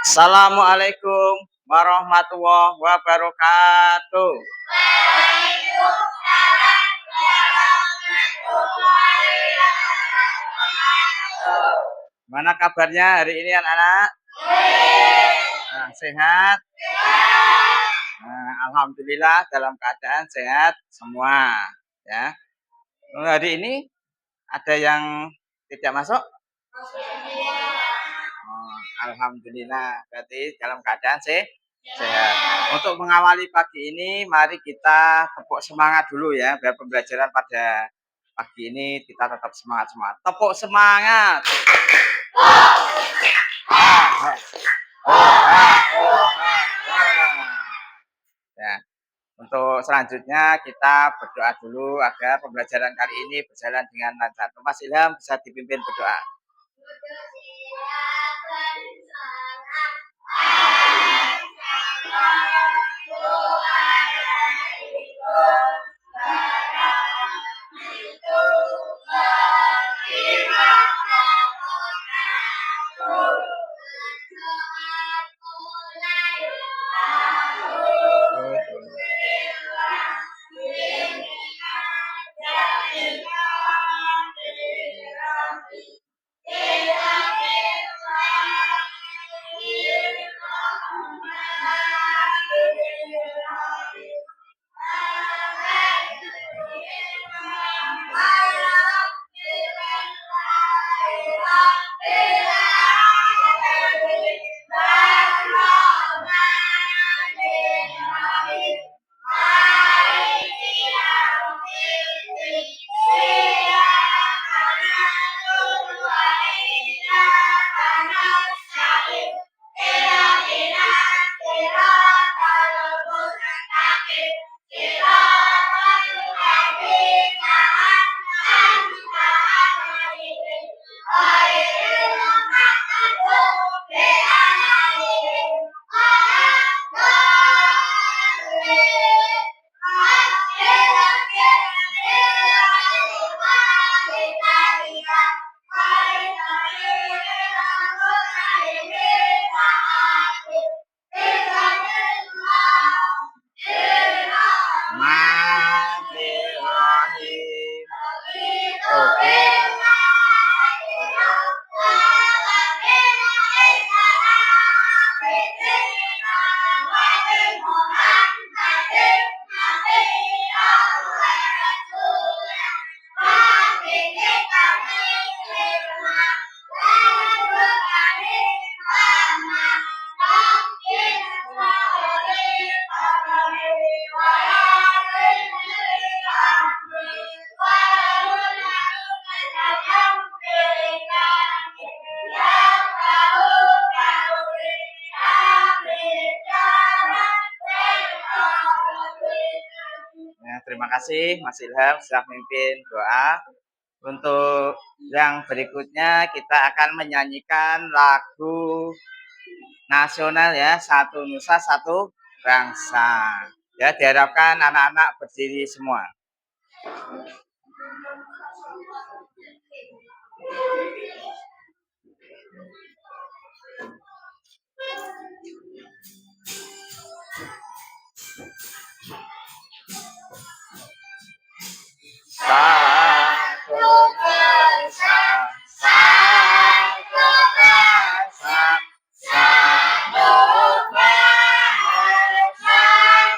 Assalamualaikum warahmatullahi wabarakatuh. Mana kabarnya hari ini anak-anak? Nah, sehat? Nah, alhamdulillah dalam keadaan sehat semua, ya. Hari ini ada yang tidak masuk? Oh, alhamdulillah, berarti dalam keadaan sehat. Untuk mengawali pagi ini, mari kita tepuk semangat dulu ya, biar pembelajaran pada pagi ini kita tetap semangat-semangat. Tepuk semangat. Ya, untuk selanjutnya kita berdoa dulu agar pembelajaran kali ini berjalan dengan lancar. Mas Ilham bisa dipimpin berdoa. Terima kasih Mas Ilham sudah memimpin doa. Untuk yang berikutnya kita akan menyanyikan lagu nasional ya, Satu Nusa Satu Bangsa. Ya, diharapkan anak-anak berdiri semua. Satu Nusa, satu bangsa, satu bangsa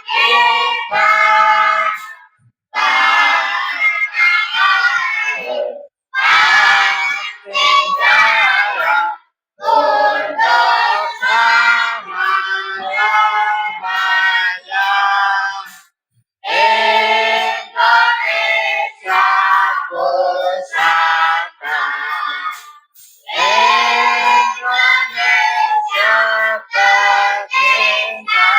kita. Pasti jaya untuk selama-lamanya. Indonesia pusaka, Indonesia tercinta,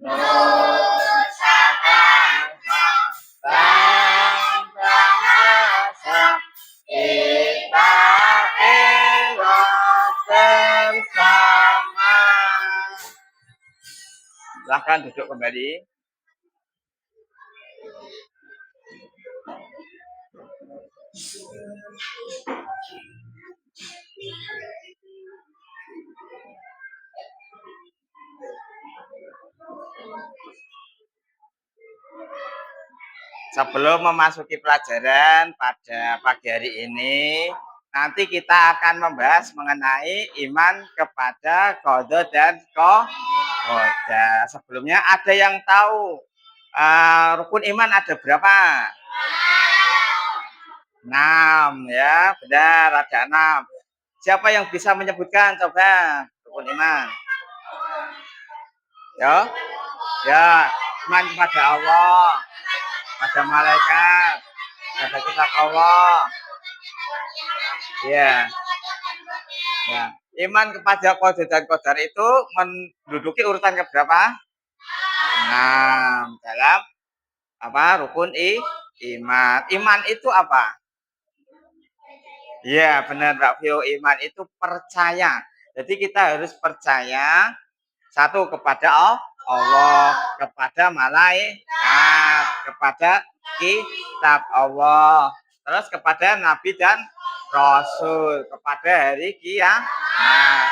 Nusa Bangsa, bangsa asa, kita elok bersama. Silahkan duduk kembali. Sebelum memasuki pelajaran pada pagi hari ini, nanti kita akan membahas mengenai iman kepada qada dan qadar. Sebelumnya ada yang tahu rukun iman ada berapa? 6 ya, benar ada 6. Siapa yang bisa menyebutkan coba rukun iman? Ya, ya, iman kepada Allah, pada malaikat, pada kitab Allah. Ya, ya. Iman kepada qada dan qadar itu menduduki urutan keberapa? 6 dalam apa? Rukun iman. Iman itu apa? Iya, benar Mbak Vio. Iman itu percaya. Jadi kita harus percaya satu kepada Allah, kepada malaikat, kepada kitab Allah, terus kepada nabi dan rasul, kepada hari kiamat,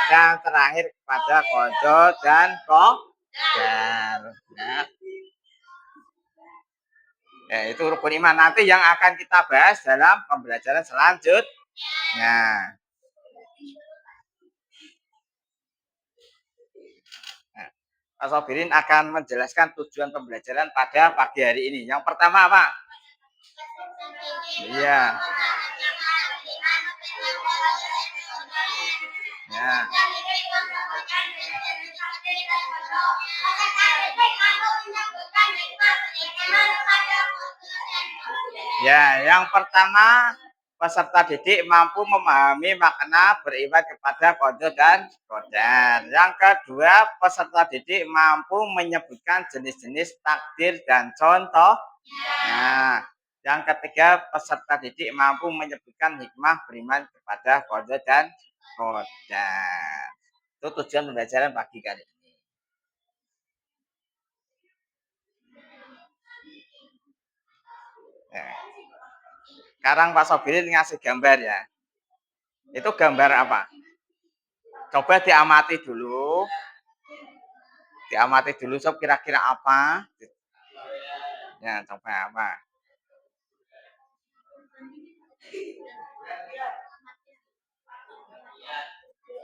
dan terakhir kepada qada dan qadar. Ya, itu rukun iman nanti yang akan kita bahas dalam pembelajaran selanjutnya. Nah, Pak Sobirin akan menjelaskan tujuan pembelajaran pada pagi hari ini. Yang pertama apa? Iya. Ya. Ya, yang pertama peserta didik mampu memahami makna beriman kepada qada dan qadar. Yang kedua, peserta didik mampu menyebutkan jenis-jenis takdir dan contoh. Nah, yang ketiga, peserta didik mampu menyebutkan hikmah beriman kepada qada dan qadar. Itu tujuan pembelajaran pagi kali ini. Ya. Sekarang Pak Sobirin ngasih gambar ya. Itu gambar apa? Coba diamati dulu. Diamati dulu sob kira-kira apa? Ya, coba apa?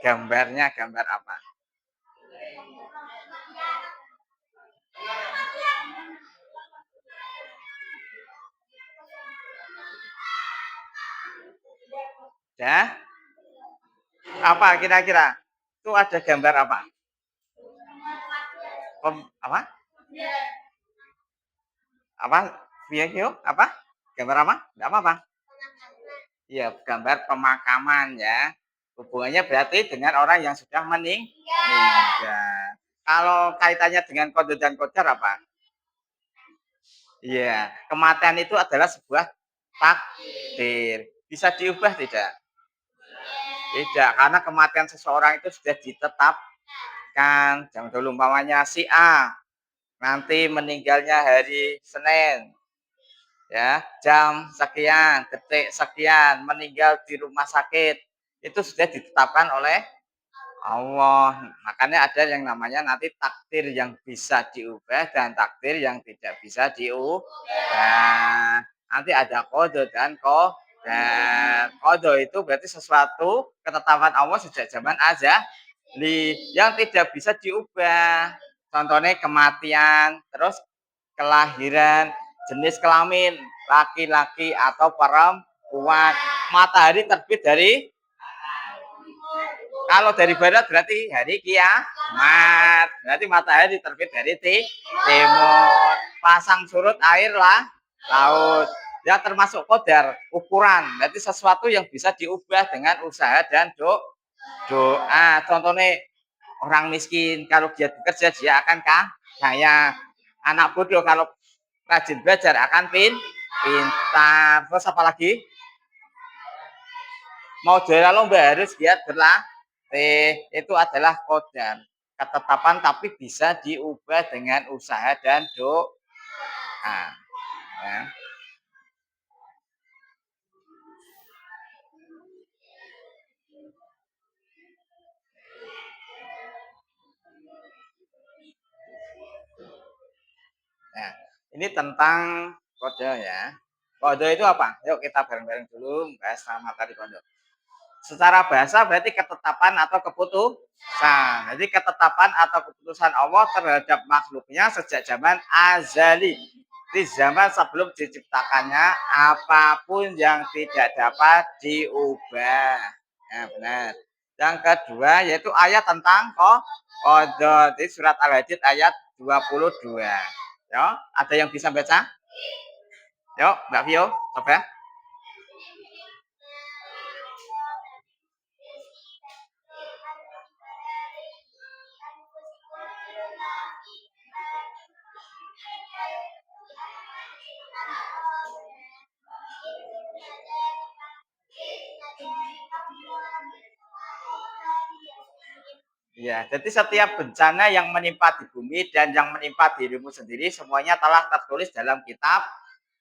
Gambarnya gambar apa? Ya? Apa kira-kira? Itu ada gambar apa? Apa? Apa? Video? Apa? Gambar apa? Enggak apa-apa. Iya, gambar pemakaman ya. Hubungannya berarti dengan orang yang sudah meninggal. Kalau kaitannya dengan qada dan qadar apa? Iya, kematian itu adalah sebuah takdir. Bisa diubah tidak? Tidak, karena kematian seseorang itu sudah ditetapkan. Jangan dulu umpamanya si A nanti meninggalnya hari Senin. Ya, jam sekian, detik sekian, meninggal di rumah sakit. Itu sudah ditetapkan oleh Allah. Makanya ada yang namanya nanti takdir yang bisa diubah dan takdir yang tidak bisa diubah. Nanti ada qada dan qadar. Qada itu berarti sesuatu ketetapan Allah sejak zaman azali yang tidak bisa diubah. Contohnya kematian, terus kelahiran, jenis kelamin, laki-laki atau perempuan. Matahari terbit dari kalau dari barat berarti hari kiamat. Berarti matahari terbit dari timur. Pasang surut air lah laut. Ya termasuk qadar, ukuran. Berarti sesuatu yang bisa diubah dengan usaha dan doa. Contohnya orang miskin kalau dia bekerja dia akan kaya. Anak bodoh kalau rajin belajar akan pintar. Terus apa lagi? Mau juara lomba harus giat berlatih. Itu adalah qadar. Ketetapan tapi bisa diubah dengan usaha dan doa. Ya. Nah, ini tentang Kode ya. Kode itu apa? Yuk kita bareng-bareng dulu bahas materi kode. Secara bahasa berarti ketetapan atau keputusan. Jadi ketetapan atau keputusan Allah terhadap makhluknya sejak zaman azali. Di zaman sebelum diciptakannya apapun yang tidak dapat diubah. Ya, benar. Yang kedua yaitu ayat tentang qada. Di surat Al-Hadid ayat 22. Ya, ada yang bisa baca? Yuk, Mbak Vio, coba. Ya, jadi setiap bencana yang menimpa di bumi dan yang menimpa dirimu sendiri semuanya telah tertulis dalam kitab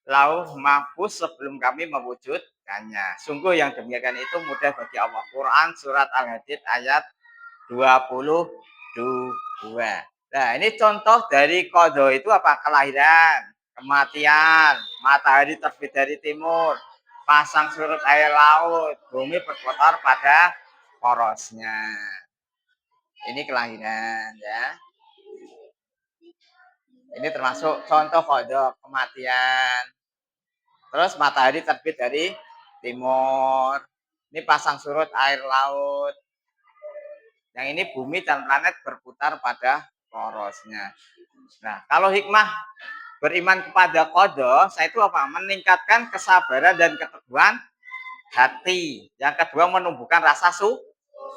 Lauh Mahfuz sebelum kami mewujudkannya. Sungguh yang demikian itu mudah bagi Allah. Quran surat Al-Hadid ayat 22. Nah, ini contoh dari qada itu apa? Kelahiran, kematian, matahari terbit dari timur, pasang surut air laut, bumi berputar pada porosnya. Ini kelahiran ya. Ini termasuk contoh qada kematian. Terus matahari terbit dari timur. Ini pasang surut air laut. Yang ini bumi dan planet berputar pada porosnya. Nah, kalau hikmah beriman kepada qada, saya itu apa? Meningkatkan kesabaran dan keteguhan hati. Yang kedua menumbuhkan rasa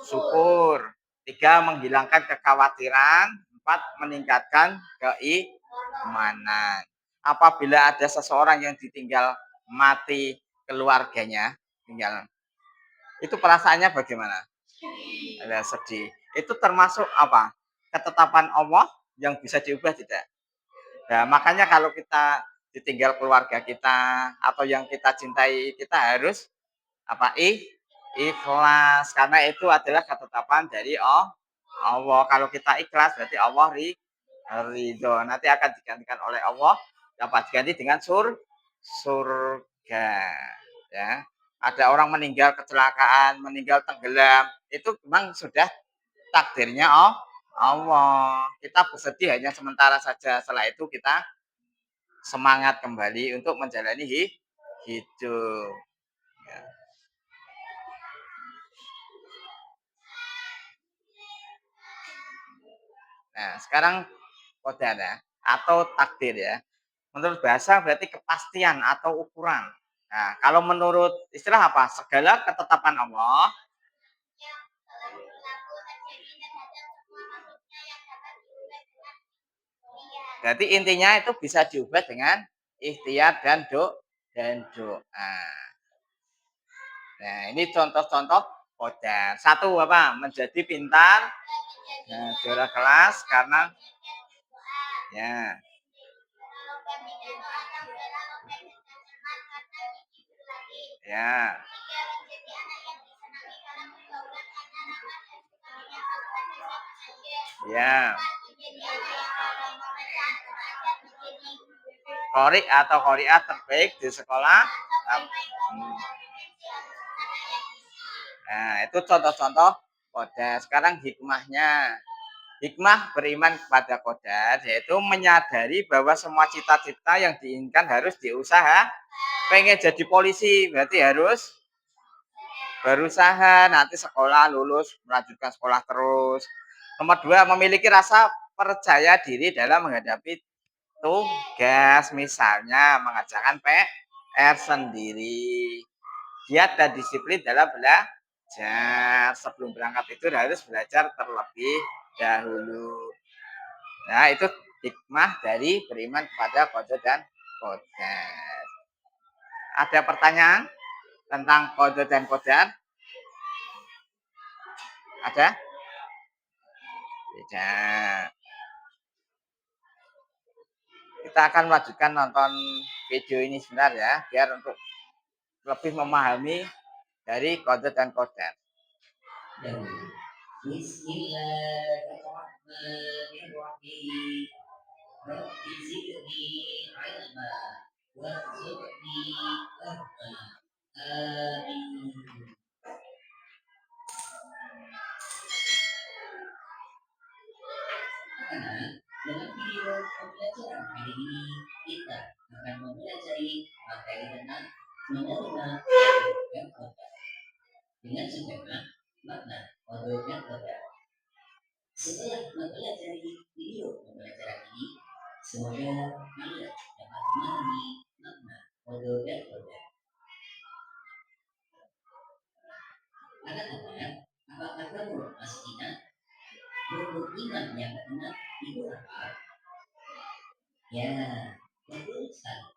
syukur. Tiga menghilangkan kekhawatiran. Empat meningkatkan keimanan. Apabila ada seseorang yang ditinggal mati keluarganya, tinggal itu perasaannya bagaimana? Ada sedih. Itu termasuk apa? Ketetapan Allah yang bisa diubah tidak? Nah, makanya kalau kita ditinggal keluarga kita atau yang kita cintai, kita harus apa? Ikhlas karena itu adalah ketetapan dari Allah. Kalau kita ikhlas berarti Allah ridho. Nanti akan digantikan oleh Allah dapat diganti dengan surga. Ya. Ada orang meninggal kecelakaan, meninggal tenggelam, itu memang sudah takdirnya Allah. Kita bersedih hanya sementara saja. Setelah itu kita semangat kembali untuk menjalani hidup. Ya. Nah, sekarang qadar ya, atau takdir ya. Menurut bahasa berarti kepastian atau ukuran. Nah, kalau menurut istilah apa? Segala ketetapan Allah. Berarti intinya itu bisa diubah dengan ikhtiar dan doa. Nah, ini contoh-contoh qadar. Satu apa? Menjadi pintar. Nah, juara kelas karena ya. Ya. Ya. Qori atau qoriah terbaik di sekolah. Nah, itu contoh-contoh qadar. Sekarang hikmahnya. Hikmah beriman kepada qadar yaitu menyadari bahwa semua cita-cita yang diinginkan harus diusaha. Pengen jadi polisi berarti harus berusaha, nanti sekolah lulus, melanjutkan sekolah terus. Nomor dua, memiliki rasa percaya diri dalam menghadapi tugas, misalnya mengerjakan PR sendiri. Giat dan disiplin dalam belajar. Sebelum berangkat itu harus belajar terlebih dahulu. Nah, itu hikmah dari beriman kepada qada dan qadar. Ada pertanyaan tentang qada dan qadar? Ada? Tidak. Kita akan melanjutkan nonton video ini sebentar ya, biar untuk lebih memahami dari qada dan qadar. Bismillahirrahmanirrahim. Rabbi zidni ilma. warzuqni amin. Karena dalam video pembelajaran kali ini kita akan mempelajari materi tentang menerima dan kodam dengan sempurna makna kodam dan kodam. Setelah mempelajari video pembelajaran ini, semoga kalian dapat memahami makna kodam dan kodam. Anak-anak, apakah kamu masih ingat rukun iman yang keenam itu apa? Ya, betul sekali.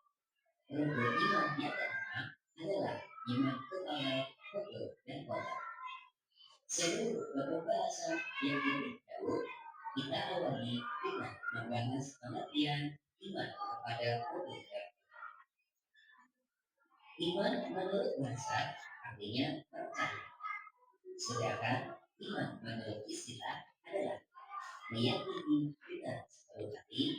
Rukun iman yang keenam adalah iman kepada kodam dan kodam. Seluruh pembahasan yang berikut kita awali dengan membahas pengertian iman kepada kodam. Iman menurut bahasa artinya percaya, sedangkan iman menurut istilah adalah meyakini dengan sepenuh hati,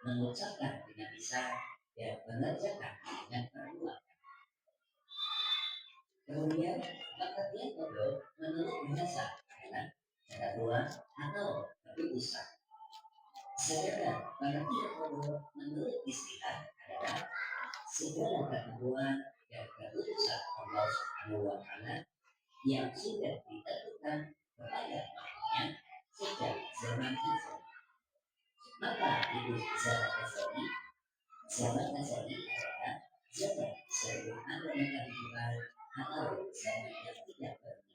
mengucapkan dengan lisan, dan mengerjakan dengan perbuatan. Kemudian, pengertian kodam menurut bahasa adalah ketentuan atau keputusan. Sedangkan pengertian kodam menurut istilah adalah segala ketentuan dan keputusan Allah Subhanahu wa Ta'ala yang sudah ditentukan kepada makhluknya sejak zaman azali. Maka itu zaman azali. Zaman azali adalah zaman sebelum ada kehidupan atau zaman yang tidak pernah.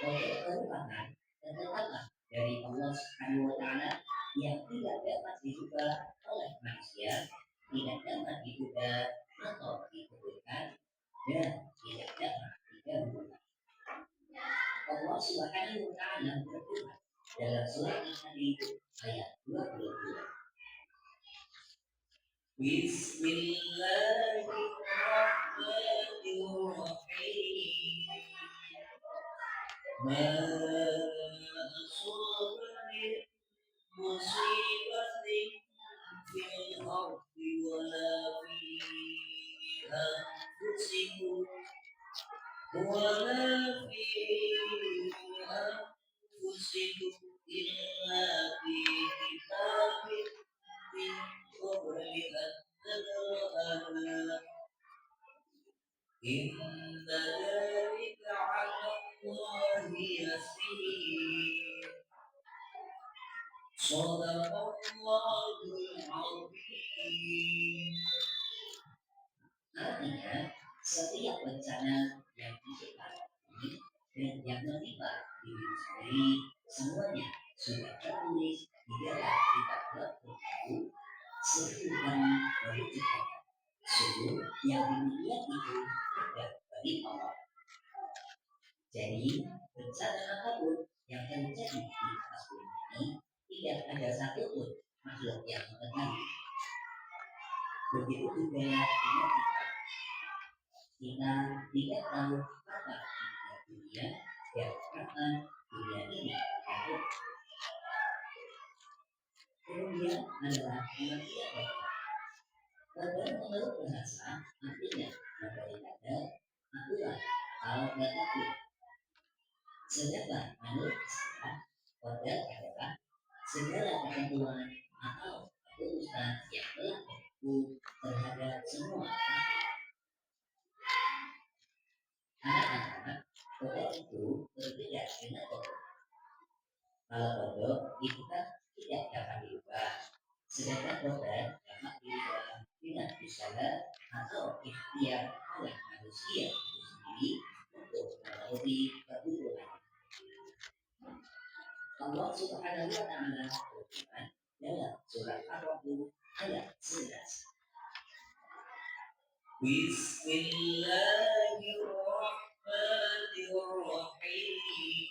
Untuk merupakan ketetapan dari Allah Subhanahu wa Ta'ala yang tidak dapat diubah oleh manusia, tidak dapat diubah atau dikebutkan, dan tidak dapat digabungkan. Allah Subhanahu wa Ta'ala berfirman dalam surat Al-Hadid ayat 22. Bismillahirrahmanirrahim. Ma asaba min musibatin fil ardi wala fi anfusikum wala fi anfusikum illa fi kitabin min qabli an nabra'aha. Inna dzalika 'ala Allahi yasir. Shadaqallahul 'azim. Artinya, setiap bencana yang diciptakan dan yang menimpa diri sendiri, semuanya sudah tertulis di dalam kitab Lauhul Mahfuz sebelum kami menciptakan. Sungguh yang demikian itu tidak bagi Allah. Jadi, bencana apapun yang terjadi di atas bumi ini, tidak ada satupun makhluk yang mengetahui. Begitu juga dengan kita tidak tahu apa dunia dan kapan dunia ini akan. Kemudian adalah pengertian kodam. Kodam menurut bahasa artinya memberi tanda, aturan atau metode. Sedangkan menurut istilah, kodam adalah segala ketentuan atau keputusan yang telah berlaku terhadap semua makhluk. Anak-anak, kodam itu berbeda dengan kodam. Kalau kodam itu kan tidak dapat diubah, sedangkan kodam dapat diubah dengan usaha atau ikhtiar oleh manusia itu sendiri untuk memenuhi kebutuhan. Allah Subhanahu wa Ta'ala berfirman dalam surat Ar-Rahman ayat 11. Bismillahirrahmanirrahim.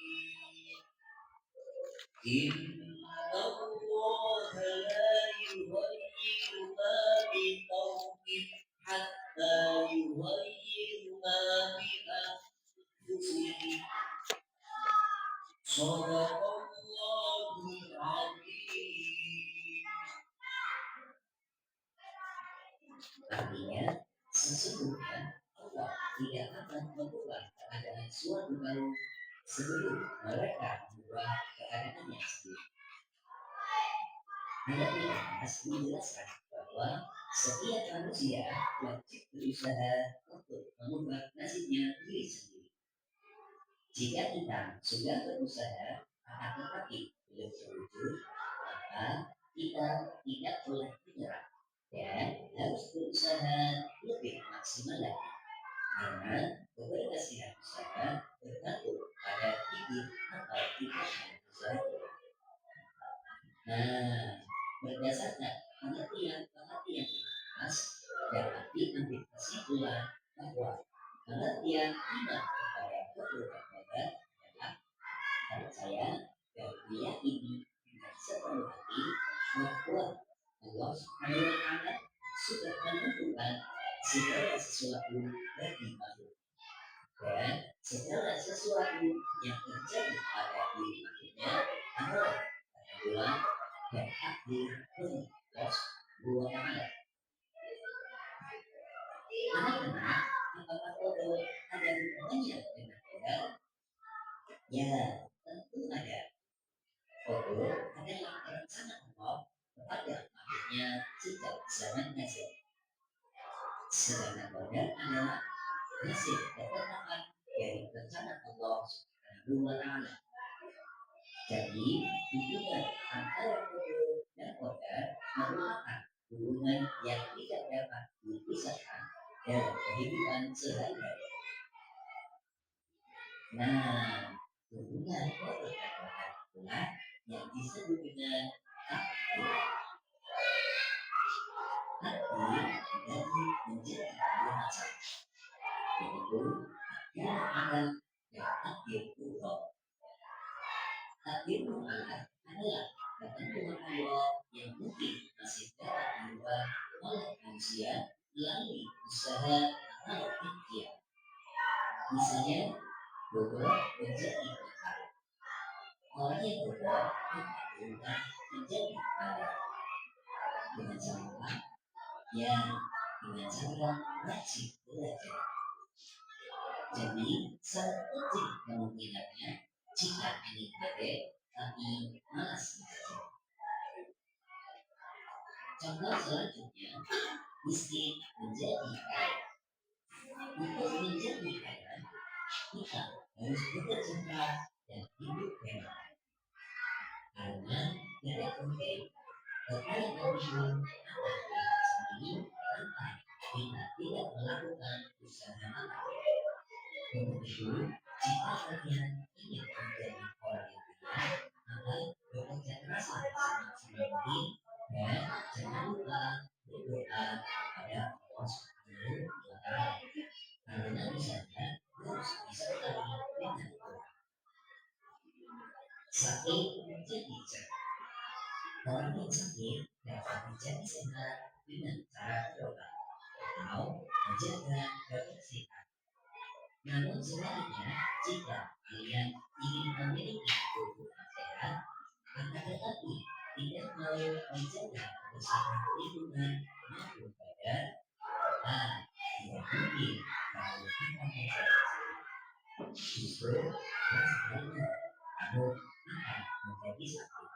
Inna Allah la yughayyiru ma biqawmin hatta yughayyiru ma bi anfusihim. Shadaqallahul 'azim. tidak akan membuat keadaan suatu baru sebelum mereka mengubah keadaannya sendiri. Ayat di atas menjelaskan bahwa setiap manusia wajib berusaha untuk mengubah nasibnya diri sendiri. Jika kita sudah berusaha akan tetapi belum terwujud, maka kita tidak boleh menyerah dan harus berusaha lebih maksimal lagi. Karena keberhasilan usaha bergantung pada ide atau tidaknya usaha. Nah, berdasarkan pengertian atas dapat diambil kesimpulan bahwa pengertian iman kepada keturunan adalah percaya dan meyakini dengan sepenuh hati bahwa Allah Subhanahu wa Ta'ala sudah menentukan segala sesuatu bagi makhluk dan segala sesuatu yang terjadi pada diri makhluknya adalah ketentuan dan takdir dari Allah Subhanahu wa Ta'ala. Anak-anak, apakah Allah ada hubungannya dengan Allah? Ya, tentu ada. Allah adalah rencana Allah kepada makhluknya sejak zaman Nasir. Sedangkan Allah adalah hasil ketetapan dari rencana Allah Subhanahu wa Ta'ala. Jadi, hubungan antara Allah dan Allah merupakan hubungan yang tidak dapat dipisahkan dalam kehidupan sehari-hari. Nah, hubungan Allah dan Allah itulah yang disebut dengan takdir. Takdir dibagi menjadi dua macam, yaitu takdir mu'alaq dan takdir mutlaq. Takdir mu'alaq adalah ketentuan Allah yang mungkin masih dapat diubah oleh manusia melalui usaha atau ikhtiar. Misalnya, bodoh menjadi pintar. Orang yang bodoh berubah menjadi pandai. Dengan cara ya, dengan cara rajin belajar. Jadi, sangat penting kemungkinannya jika ingin belajar tapi malas belajar. Contoh selanjutnya, miskin menjadi kaya. Untuk menjadi kaya, kita harus bekerja keras dan hidup hemat. Karena tidak mungkin kekayaan itu akan datang sendiri tanpa kita tidak melakukan usaha apapun. Untuk itu, jika kalian ingin menjadi orang yang kaya, maka bekerja keraslah semaksimal mungkin dan jangan lupa berdoa kepada Allah Subhanahu wa Ta'ala. Karena misalnya harus disertai dengan doa. Sakit menjadi cerah. Orang yang sakit dapat menjadi sehat dengan cara berobat atau menjaga kebersihan. Namun sebaliknya, jika kalian ingin memiliki tubuh yang sehat, akan tetapi tidak mau menjaga kebersihan lingkungan maupun badan, maka tidak mungkin kamu akan sehat. Justru sebaliknya, kamu akan menjadi sakit.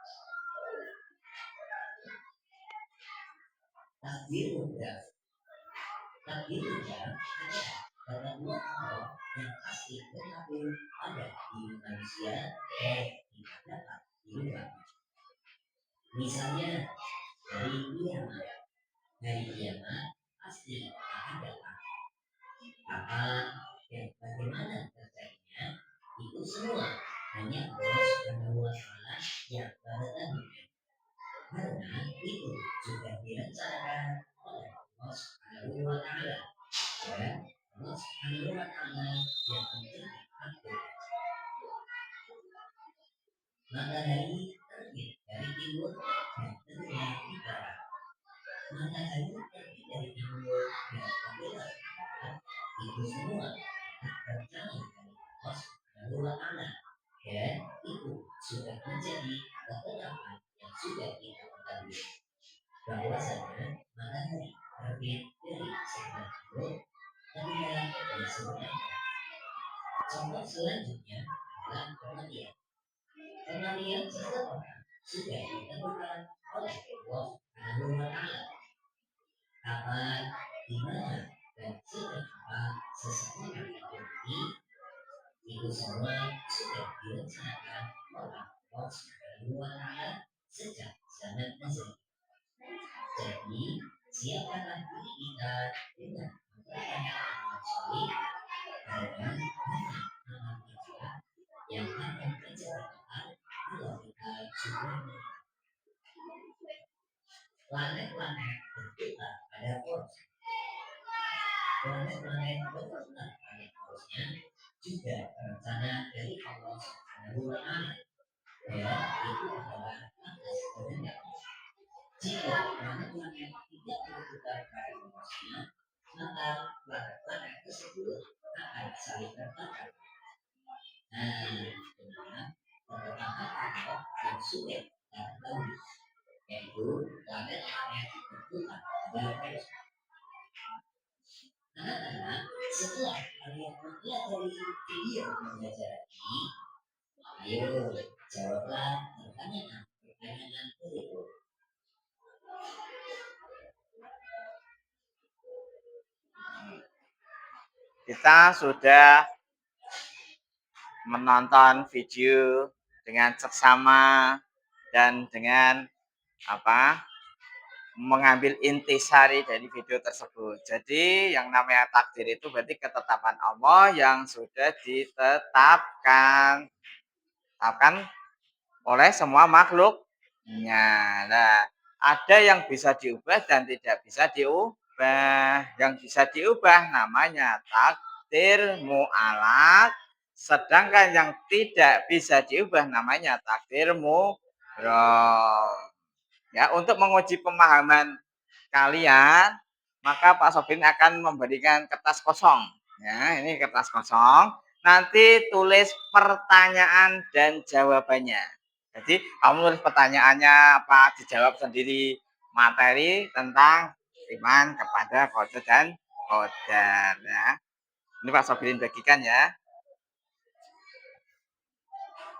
Takdir mudah. Takdir mudah adalah ketentuan Allah yang pasti berlaku pada diri manusia dan tidak dapat dirubah. Misalnya, hari kiamat pasti akan datang. Apa dan bagaimana terjadinya itu semua hanya Allah Subhanahu wa Ta'ala yang mengetahui. Karena itu juga direncanakan oleh Allah Subhanahu wa Ta'ala dan Allah Subhanahu wa Ta'ala yang menjadi takdir. Matahari terbit dari timur dan terbenam di barat. Matahari terbit dari timur dan terbenam di barat. Itu semua rencana dari Allah Subhanahu wa Ta'ala dan itu sudah menjadi ketetapan yang sudah kita ketahui bahwasanya matahari terbit dari sebelah timur Ketika disebutkan. Contoh selanjutnya adalah kematian. Kematian seseorang sudah ditentukan oleh Allah Subhanahu wa Ta'ala. Kapan, di mana, dan sejak apa seseorang itu mati, itu semua sudah direncanakan oleh Allah Subhanahu wa Ta'ala sejak zaman azali. Jadi, siapkanlah diri kita dengan pertanyaan kecuali karena banyak amal ibadah yang akan terjadi kalau kita sudah planet-planet berputar pada porosnya. Planet-planet berputar pada porosnya juga rencana dari Allah Subhanahu wa Ta'ala. Ya, itu adalah atas kehendaknya. Jika planet-planet tidak berputar pada porosnya, maka planet-planet tersebut akan saling bertabrakan. Dengan pertentangan Allah yang sulit dan tahu, yaitu planet-planet berputar pada porosnya. Anak-anak, setelah kalian mempelajari video pembelajaran ini, ayo jawablah pertanyaan berikut. Kita sudah menonton video dengan seksama dan dengan mengambil intisari dari video tersebut. Jadi yang namanya takdir itu berarti ketetapan Allah yang sudah ditetapkan oleh semua makhluknya. Nah, ada yang bisa diubah dan tidak bisa diubah. Yang bisa diubah namanya takdir mu'alaq, sedangkan yang tidak bisa diubah namanya takdir mubrom. Ya, untuk menguji pemahaman kalian, maka Pak Sobin akan memberikan kertas kosong. Ya, ini kertas kosong. Nanti tulis pertanyaan dan jawabannya. Jadi, kamu tulis pertanyaannya apa, dijawab sendiri materi tentang iman kepada qadar dan qadar. Ya. Ini Pak Sobin bagikan ya.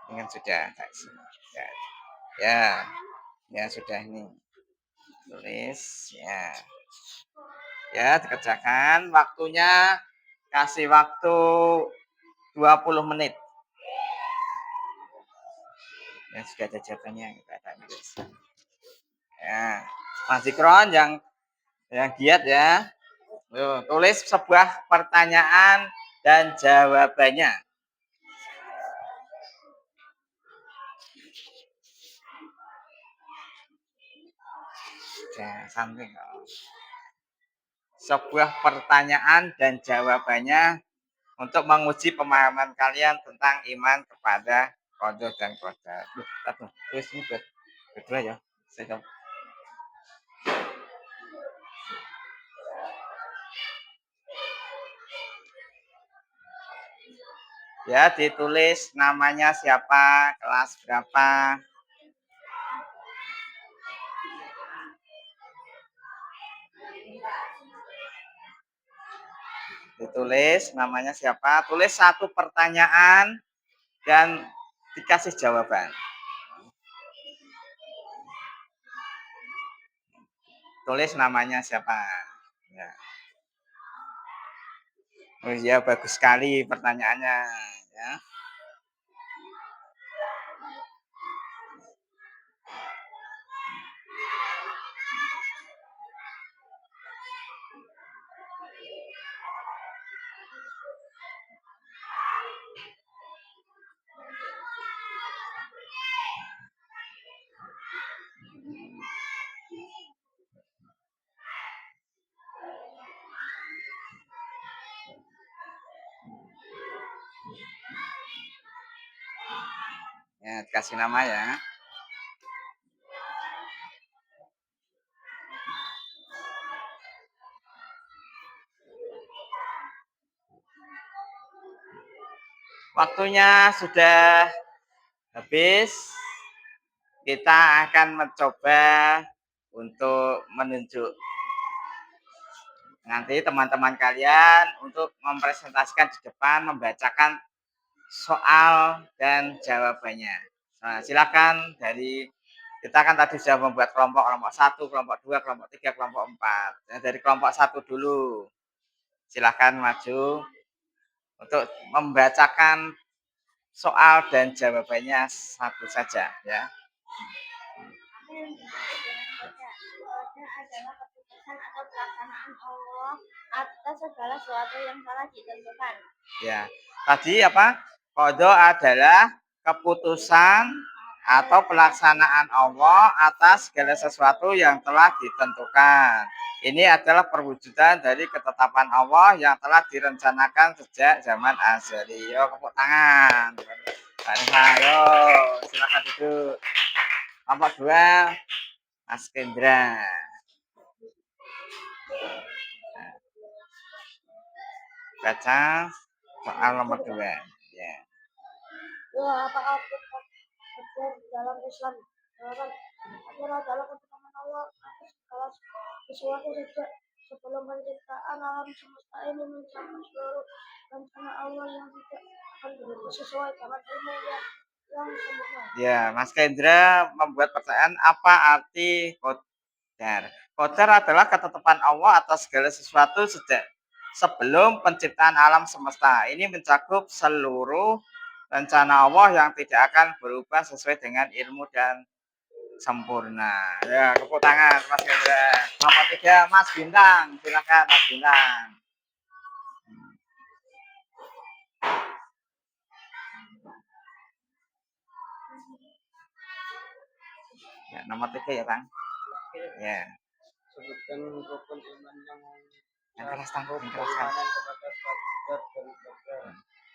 Ini sudah. Ya. Ya. Ya, sudah ini. Tulis ya. Ya, dikerjakan. Waktunya kasih waktu 20 menit. Ya, sudah ada jawabannya. Ya. Mas Zikron yang giat ya. Tulis sebuah pertanyaan dan jawabannya. Ya, samping. Sebuah pertanyaan dan jawabannya untuk menguji pemahaman kalian tentang iman kepada qadar dan qadar. Terus ini buat berdua ya. Saya ya, ditulis namanya siapa, kelas berapa. Ditulis namanya siapa, tulis satu pertanyaan dan dikasih jawaban. Tulis namanya siapa. Ya. Oh iya, bagus sekali pertanyaannya. Ya. Ya, dikasih nama ya. Waktunya sudah habis. Kita akan mencoba untuk menunjuk Nanti teman-teman kalian untuk mempresentasikan di depan, membacakan soal dan jawabannya. Nah, silakan dari kita kan tadi sudah membuat kelompok 1, kelompok 2, kelompok 3, kelompok 4. Nah, dari kelompok 1 dulu. Silakan maju untuk membacakan soal dan jawabannya satu saja ya. Adalah keputusan atau pelaksanaan Allah atas segala sesuatu yang telah ditentukan. Ya, tadi apa? Qadha adalah keputusan atau pelaksanaan Allah atas segala sesuatu yang telah ditentukan. Ini adalah perwujudan dari ketetapan Allah yang telah direncanakan sejak zaman azali. Yo, tepuk tangan. Ayo, silakan duduk. Kelompok 2, Mas Kendra. Baca soal nomor 2. Ya. Apakah benar dalam Islam? Jawaban adalah ketetapan Allah atas segala sesuatu sejak sebelum penciptaan alam semesta ini mencapai seluruh rencana Allah yang tidak akan berubah sesuai dengan ilmu yang sempurna. Ya, Mas Kendra membuat pertanyaan apa arti qadar. Qadar adalah ketetapan Allah atas segala sesuatu sejak sebelum penciptaan alam semesta. Ini mencakup seluruh rencana Allah yang tidak akan berubah sesuai dengan ilmu dan sempurna. Ya, tepuk tangan Mas Kendra. Nomor 3, Mas Bintang. Silakan Mas Bintang. Ya, nomor 3 ya, Bang. Ya. Sebutkan rukun iman yang keras tanggung keimanan kepada qadar dan qadar.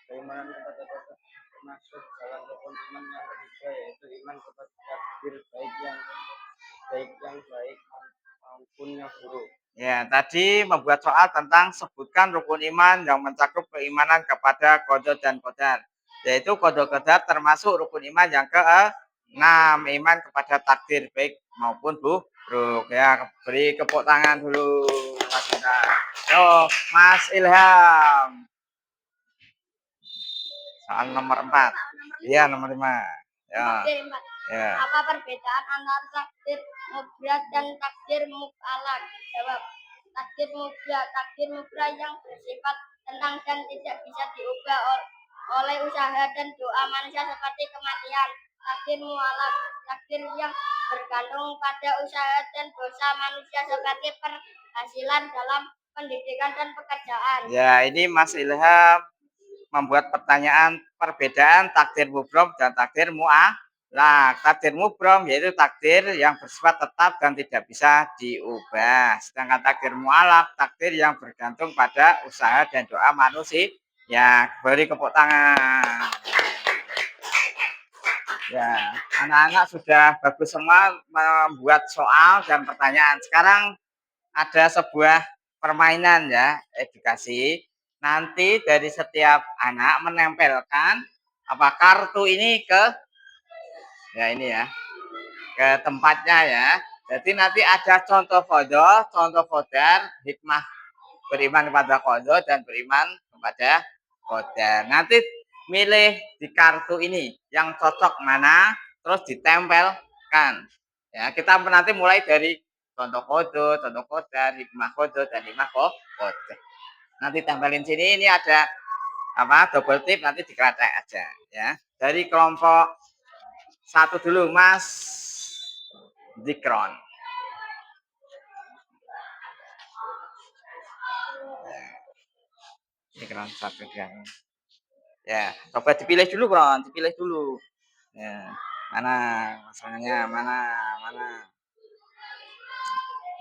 Keimanan kepada qadar termasuk dalam rukun iman yang ketiga, yaitu iman kepada takdir baik maupun yang buruk. Ya, tadi membuat soal tentang sebutkan rukun iman yang mencakup keimanan kepada qadar dan qadar. Yaitu qadar qadar termasuk rukun iman yang ke-6, iman kepada takdir baik maupun buruk. Ya, beri tepuk tangan dulu Mas Indra. Yo, Mas Ilham. Soal nomor 4. Iya, nomor 5. Ya. Ya. Apa perbedaan antara takdir mubrad dan takdir mu'allaq? Jawab. Takdir mubrad yang bersifat tenang dan tidak bisa diubah oleh usaha dan doa manusia seperti kematian. Takdir mu'allaq, takdir yang bergantung pada usaha dan dosa manusia seperti penghasilan dalam pendidikan dan pekerjaan. Ya, ini Mas Ilham membuat pertanyaan perbedaan takdir mubrom dan takdir mu'allaq. Takdir mubrom yaitu takdir yang bersifat tetap dan tidak bisa diubah. Sedangkan takdir mu'allaq, takdir yang bergantung pada usaha dan doa manusia. Ya, beri tepuk tangan. Ya, anak-anak sudah bagus semua membuat soal dan pertanyaan. Sekarang ada sebuah permainan ya, edukasi. Nanti dari setiap anak menempelkan apa kartu ini ke ini ya, ke tempatnya ya. Jadi nanti ada contoh qadha, contoh qadar, hikmah beriman kepada qadha dan beriman kepada qadar. Nanti milih di kartu ini yang cocok mana, terus ditempelkan. Ya, kita nanti mulai dari contoh qadha, contoh qadar, hikmah qadha dan hikmah qadar. Nanti tempelin sini, ini ada double tip, nanti dikeretek aja ya. Dari kelompok 1 dulu, Mas Dikron. Dikron 1 ya. Coba dipilih dulu, Kron, dipilih dulu. Ya. Mana masalahnya? Mana?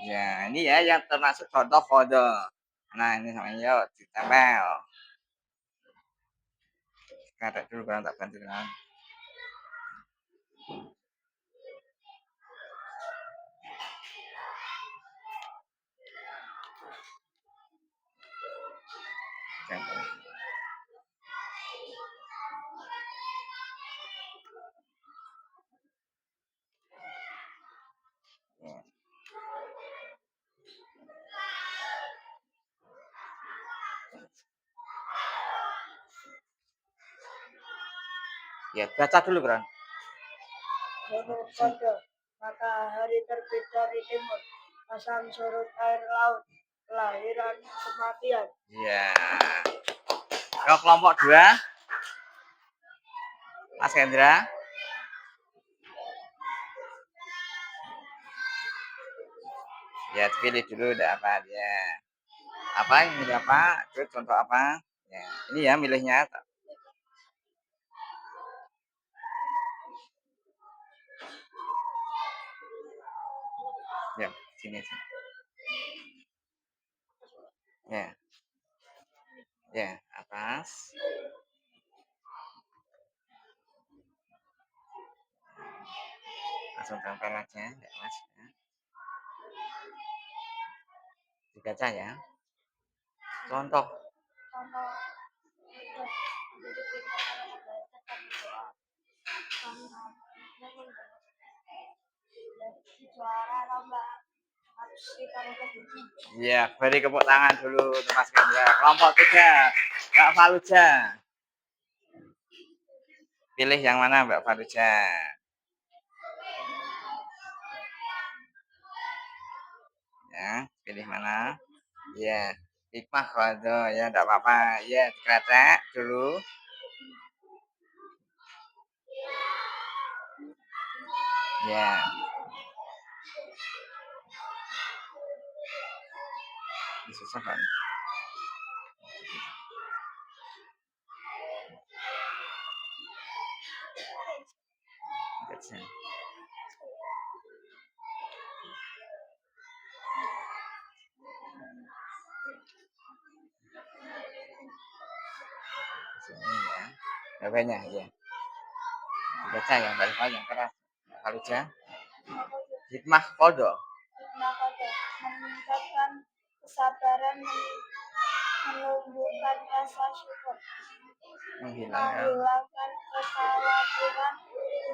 Ya, ini ya yang termasuk contoh kode. Nah, ini namanya yuk ditempel. Karet dulu kan tak bantu kan. Ya, baca dulu, Bro. Suruh kode, matahari terbit dari timur, pasang surut air laut, kelahiran kematian. Ya. Ke kelompok 2, Mas Hendra. Ya, pilih dulu udah apa dia. Apa ini apa? Terus contoh apa? Ya, ini ya milihnya. Ya, sini sini. Ya. Ya, atas. Langsung tempel aja, ya, Mas. Ya. Dibaca ya. Contoh. Contoh, juara lomba aksi karya kelinci. Ya, beri tepuk tangan dulu untuk Mas Hendra. Kelompok 3, Mbak Faluja. Pilih yang mana, Mbak Faluja? Ya, pilih mana? Ya, hikmah kodo ya, enggak apa-apa. Ya, dikerecek dulu. Ya. Ini susah kan? Baca. Sini ya. Bawahnya ya. Baca yang bawah yang keras. Mbak Faluja. Hikmah kodo. Hikmah kode, meningkatkan kesabaran, menumbuhkan rasa syukur, Menghilangkan. menghilangkan kekhawatiran,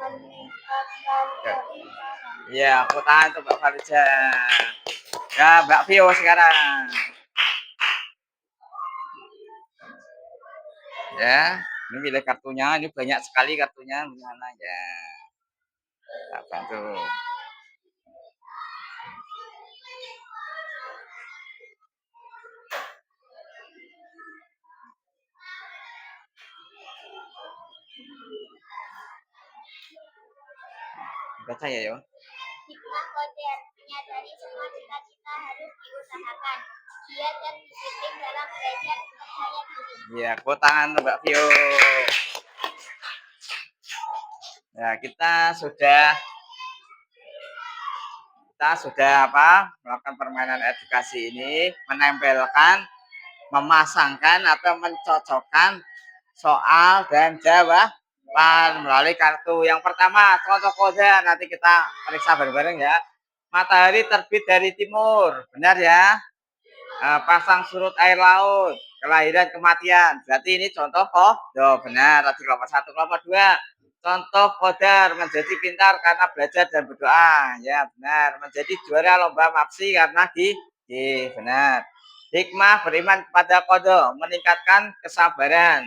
meningkatkan keimanan. Ya, aku tahan untuk Mbak Faluja. Ya, Mbak Vio sekarang. Ya, ini pilih kartunya. Ini banyak sekali kartunya. Mana ya? Tak bantu. Baca ya, yo. Hikmah kode, menyadari semua cita-cita harus diusahakan, giat dan disiplin dalam belajar, percaya diri. Ya, aku tangan Mbak Vio. Ya, kita sudah apa? Melakukan permainan edukasi ini, menempelkan, memasangkan atau mencocokkan soal dan jawaban melalui kartu. Yang pertama, contoh kode nanti kita periksa bareng-bareng ya. Matahari terbit dari timur, benar ya? Pasang surut air laut, kelahiran kematian. Berarti ini contoh kode, benar. Tadi kelompok 1, kelompok 2. Contoh kodar, menjadi pintar karena belajar dan berdoa. Ya, benar. Menjadi juara lomba mapsi karena benar. Hikmah, beriman kepada kode, meningkatkan kesabaran,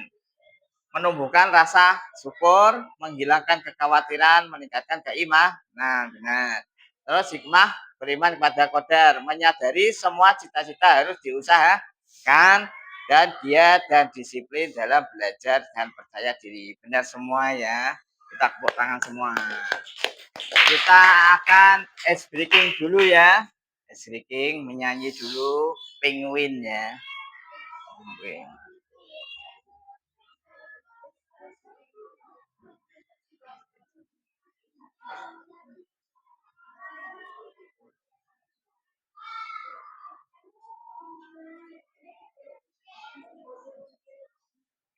menumbuhkan rasa syukur, menghilangkan kekhawatiran, meningkatkan keimanan. Nah, benar. Terus hikmah, beriman kepada qadar, menyadari semua cita-cita harus diusahakan dan giat dan disiplin dalam belajar dan percaya diri. Benar semua ya. Kita tepuk tangan semua. Kita akan ice breaking dulu ya. Ice breaking, menyanyi dulu penguin ya. Penguin.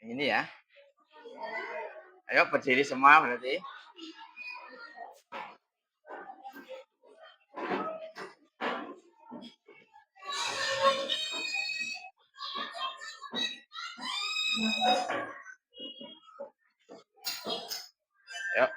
Ini ya. Ayo berdiri semua berarti. Yuk.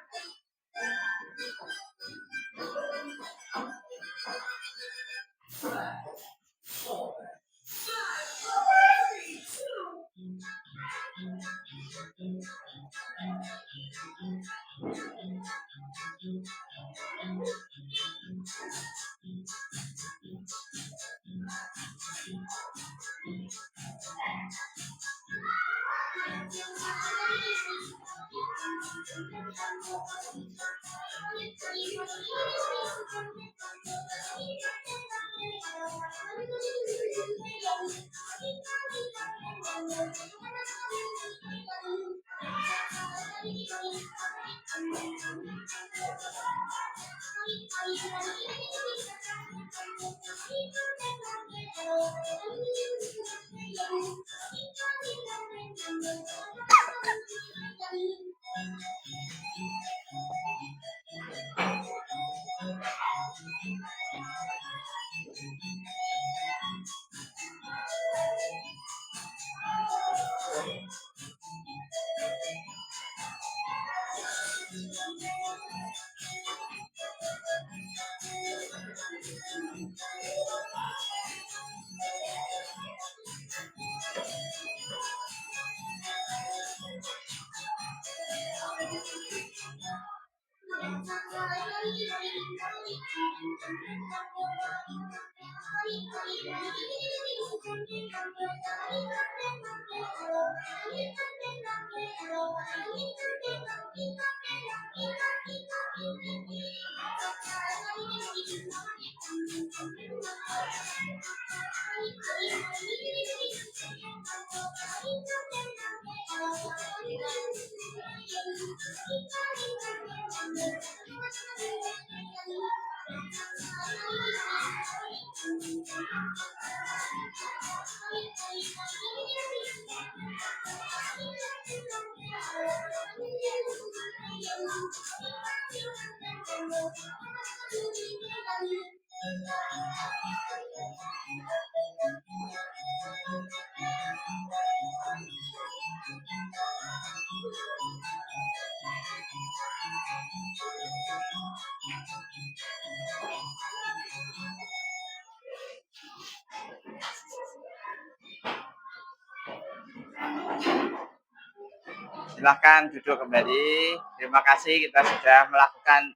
Silahkan duduk kembali. Terima kasih kita sudah melakukan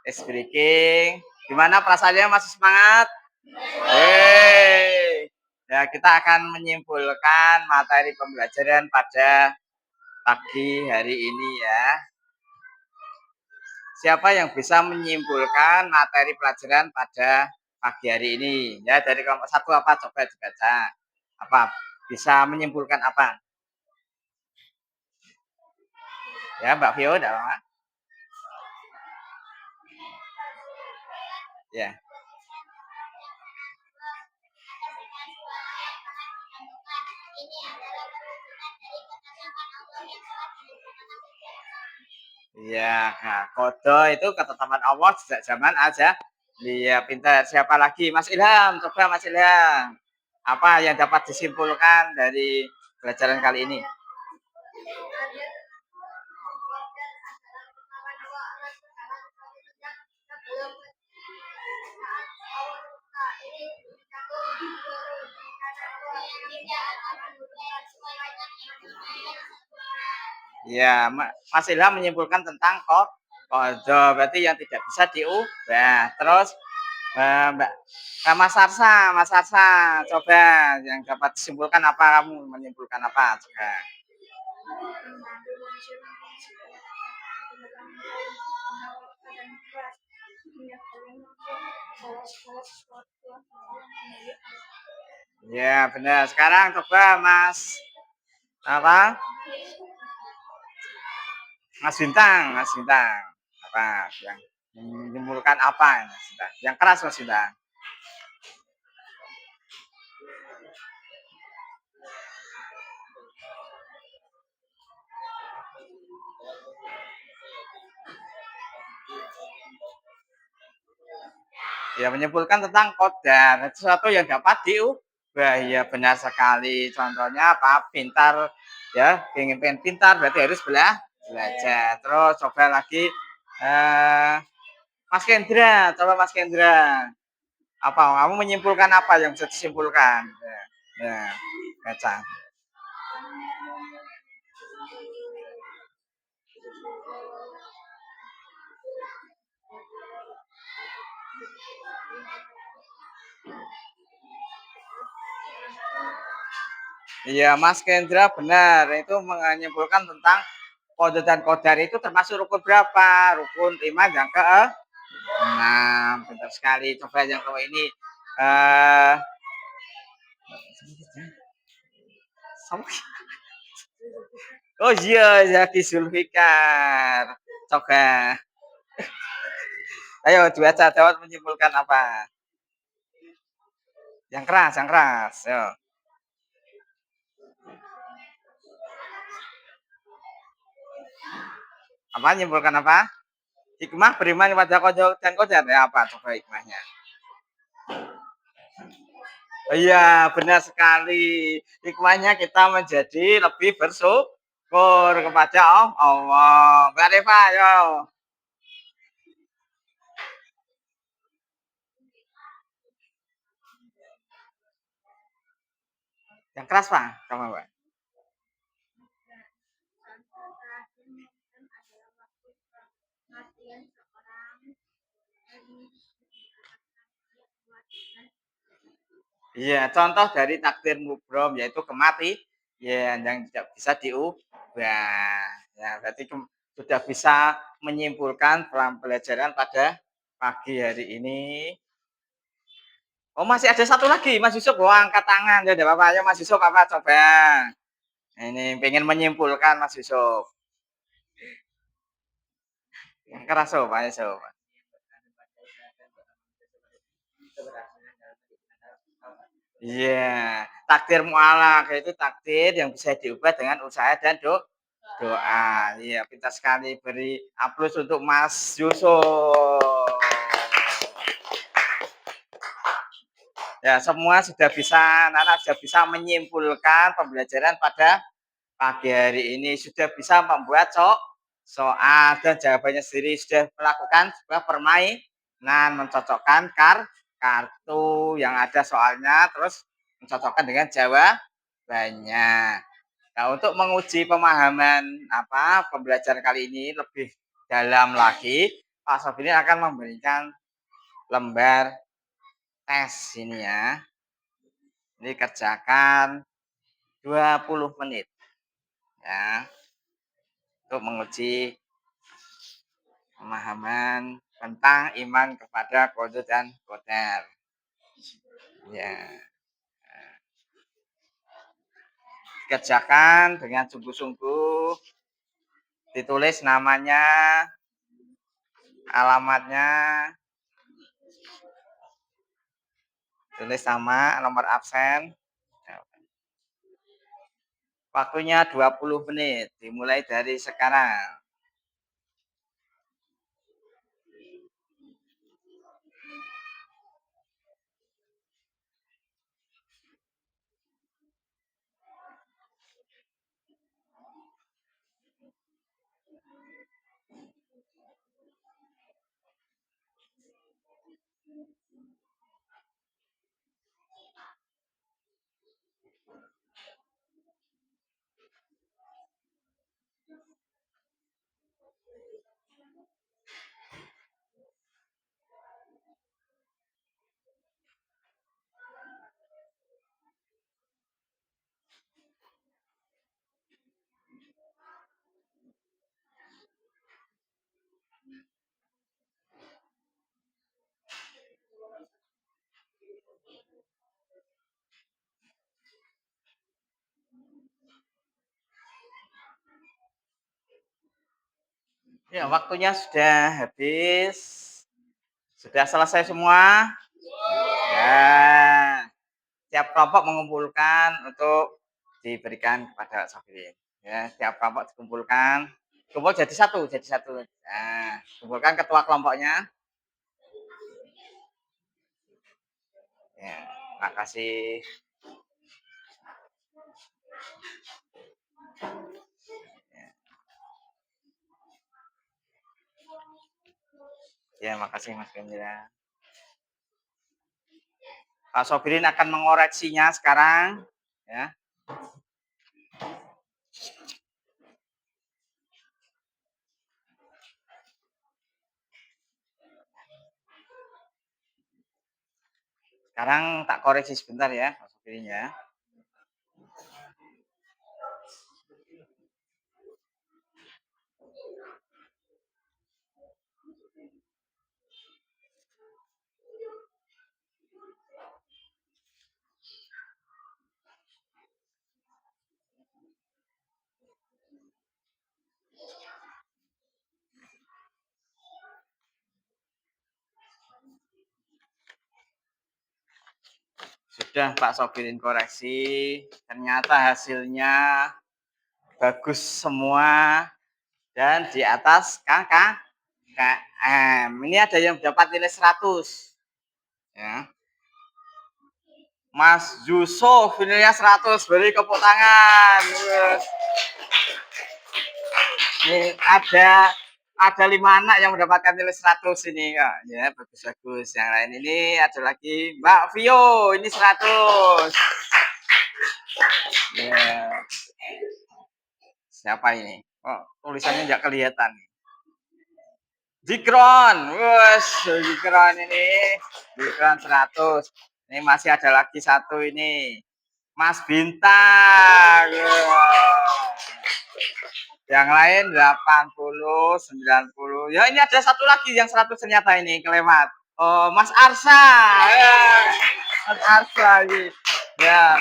ice breaking. Gimana perasaannya, masih semangat? Hey. Ya, kita akan menyimpulkan materi pembelajaran pada pagi hari ini ya. Siapa yang bisa menyimpulkan materi pelajaran pada pagi hari ini? Ya, dari kelompok 1 apa? Coba dibaca. Apa? Bisa menyimpulkan apa? Ya, Mbak Vio, udah lama? Ya. Iya, nah, kode itu ketetapan Allah sejak zaman aja. Iya, pintar. Siapa lagi? Mas Ilham, coba Mas Ilham. Apa yang dapat disimpulkan dari pelajaran kali ini? Ya, Mas Ilham menyimpulkan tentang kode, berarti yang tidak bisa diubah. Terus Mbak Mas Sarsa, coba yang dapat disimpulkan apa, kamu menyimpulkan apa? Coba. Ya, benar. Sekarang coba Mas apa? Mas Bintang. Apa yang menyimpulkan apa Mas Bintang? Yang keras Mas Bintang. Ya, menyimpulkan tentang kodar, sesuatu yang dapat diubah. Ya, benar sekali. Contohnya apa? Pintar, ya, pengen pintar berarti harus belajar. Terus coba lagi Mas Kendra, coba Mas Kendra. Apa? Kamu menyimpulkan apa yang bisa disimpulkan? Ya, baca. Iya, Mas Kendra benar. Itu menyimpulkan tentang qada dan qadar itu termasuk rukun berapa? Rukun iman yang ke-6. Benar sekali. Coba yang kedua ini eh oh iya, Zaki Zulfikar. Coba. Ayo dibaca jawab menyimpulkan apa? Yang keras, yang keras. Yo. Apa menyimpulkan apa? Hikmah beriman kepada qada dan qadar. Ya, apa coba hikmahnya? Oh iya, benar sekali. Hikmahnya kita menjadi lebih bersyukur kepada Allah. Mbak Reva, ayo. Yang keras, Pak. Kamu, Mbak. Iya, contoh dari takdir mubrom yaitu kematian yang tidak bisa diubah. Ya, berarti sudah bisa menyimpulkan pelajaran pada pagi hari ini. Oh, masih ada satu lagi, Mas Yusuf. Oh, angkat tangan. Ya, udah apa ayo Mas Yusuf apa coba. Ini pengen menyimpulkan Mas Yusuf. Yang keras, Pak Yusuf. Iya, takdir mualak itu takdir yang bisa diubah dengan usaha dan doa. Iya, pintar sekali. Beri aplaus untuk Mas Yusuf. Ya, semua sudah bisa, anak sudah bisa menyimpulkan pembelajaran pada pagi hari ini. Sudah bisa membuat soal dan jawabannya sendiri. Sudah melakukan sebuah permainan, mencocokkan kartu yang ada soalnya, terus mencocokkan dengan jawabannya. Nah, untuk menguji pemahaman pembelajaran kali ini lebih dalam lagi, Pak Sofini akan memberikan lembar tes ini ya. Ini kerjakan 20 menit ya untuk menguji pemahaman tentang iman kepada qada dan qadar. Ya. Kerjakan dengan sungguh-sungguh. Ditulis namanya, alamatnya, tulis nama, nomor absen. Waktunya 20 menit, dimulai dari sekarang. Ya, waktunya sudah habis. Sudah selesai semua? Ya. Tiap kelompok mengumpulkan untuk diberikan kepada Safirin. Ya, tiap kelompok dikumpulkan. Kumpul jadi satu, jadi satu. Nah, kumpulkan ketua kelompoknya. Ya, makasih. Ya, makasih Mas Kendra. Pak Sobirin akan mengoreksinya sekarang. Ya. Sekarang tak koreksi sebentar ya, Pak Sobirin ya. Sudah Pak Sobirin koreksi, ternyata hasilnya bagus semua dan di atas kakak KM. Ini ada yang dapat nilai 100. Ya. Mas Yusuf nilainya 100, beri tepuk tangan. Ini ada 5 anak yang mendapatkan nilai 100 ini Kak. Ya, bagus-bagus. Yang lain ini ada lagi Mbak Vio, ini 100. Ya. Siapa ini? Oh, tulisannya nggak kelihatan. Zikron, Zikron ini, Zikron 100. Ini masih ada lagi satu ini, Mas Bintang. Yang lain 80, 90. Ya ini ada satu lagi yang 100 ternyata ini kelewat. Oh, Mas Arsa. Ya. Mas Arsa ini. Ya.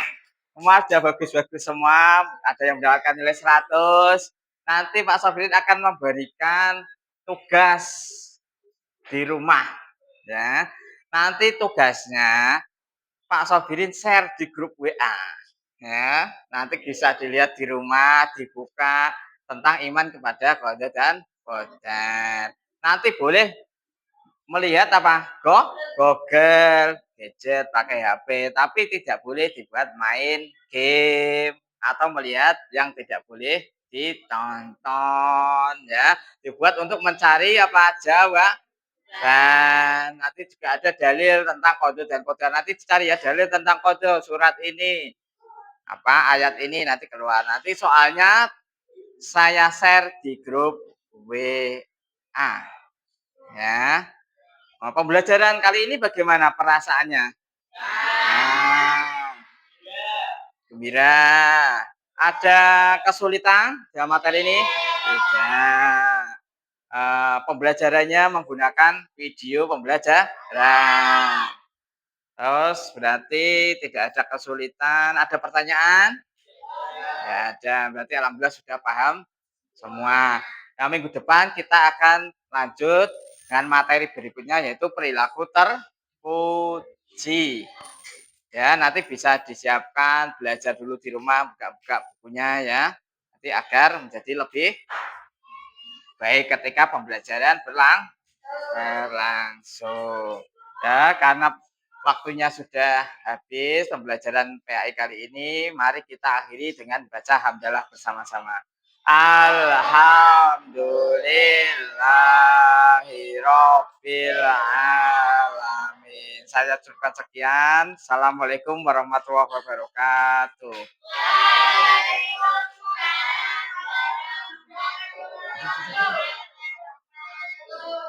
Semua sudah bagus-bagus semua. Ada yang mendapatkan nilai 100. Nanti Pak Sobirin akan memberikan tugas di rumah. Ya. Nanti tugasnya Pak Sobirin share di grup WA. Ya, nanti bisa dilihat di rumah, dibuka tentang iman kepada qada dan qadar. Nanti boleh melihat apa? Google, gadget, pakai HP, tapi tidak boleh dibuat main game atau melihat yang tidak boleh ditonton ya. Dibuat untuk mencari apa jawaban. Dan nanti juga ada dalil tentang qada dan qadar. Nanti cari ya dalil tentang qada surat ini. Apa ayat ini nanti keluar. Nanti soalnya saya share di grup WA. Ya. Oh, pembelajaran kali ini bagaimana perasaannya? Nah, gembira. Ada kesulitan dalam materi ini? Tidak. Pembelajarannya menggunakan video pembelajaran. Terus berarti tidak ada kesulitan. Ada pertanyaan? Ya ada. Berarti alhamdulillah sudah paham semua. Nah, minggu depan kita akan lanjut dengan materi berikutnya yaitu perilaku terpuji. Ya, nanti bisa disiapkan, belajar dulu di rumah, buka-buka bukunya ya. Nanti agar menjadi lebih baik ketika pembelajaran berlangsung. Ya, karena waktunya sudah habis pembelajaran PAI kali ini, mari kita akhiri dengan baca hamdalah bersama-sama. Alhamdulillahirabbil alamin. Saya cukupkan sekian. Assalamualaikum warahmatullahi wabarakatuh.